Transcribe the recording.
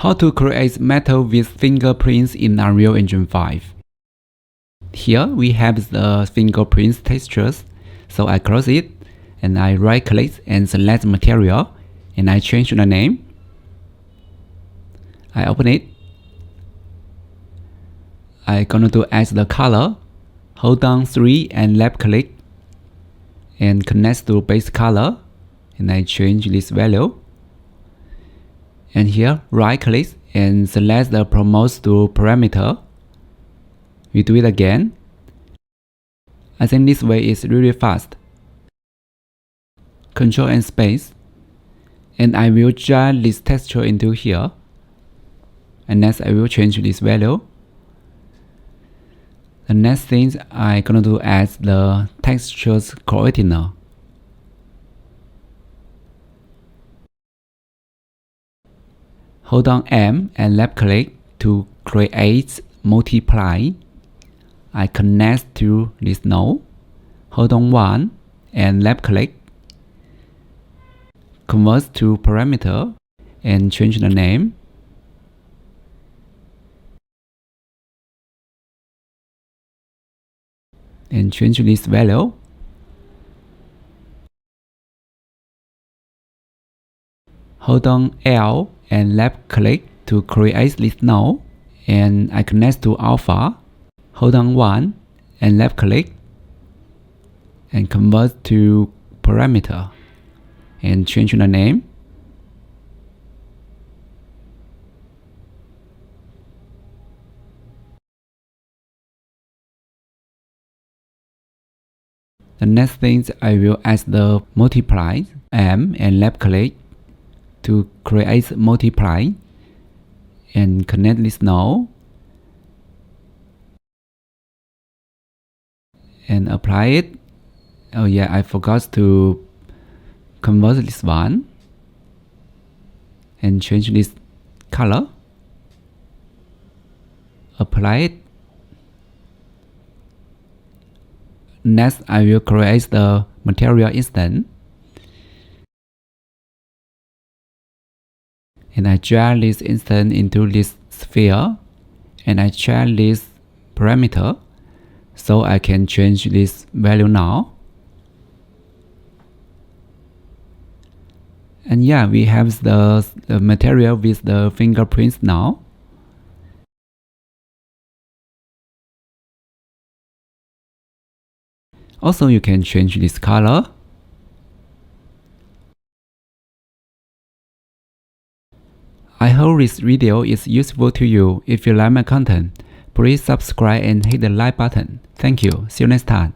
How to create metal with fingerprints in Unreal Engine 5. Here we have the fingerprints textures, so I close it and I right click and select material and I change the name. I open it. I'm gonna to add the color. Hold down 3 and left click and connect to base color and I change this value. And here right click and select the promote to parameter. We do it again. I think this way is really fast. Control and space. And I will drag this texture into here. And next I will change this value. The next thing I'm gonna do is the textures coordinator. Hold down M and left click to create multiply. I connect to this node. Hold on 1 and left click. Convert to parameter and change the name. And change this value. Hold on L and left click to create this node and I connect to alpha. Hold on 1 and left click and convert to parameter and change the name. The next thing I will add the multiply M and left click to create multiply and connect this node and apply it. Oh yeah, I forgot to convert this one and change this color. Apply it. Next, I will create the material instance. And I drag this instance into this sphere. And I change this parameter. So I can change this value now. And yeah, we have the material with the fingerprints now. Also, you can change this color. I hope this video is useful to you. If you like my content, please subscribe and hit the like button. Thank you. See you next time.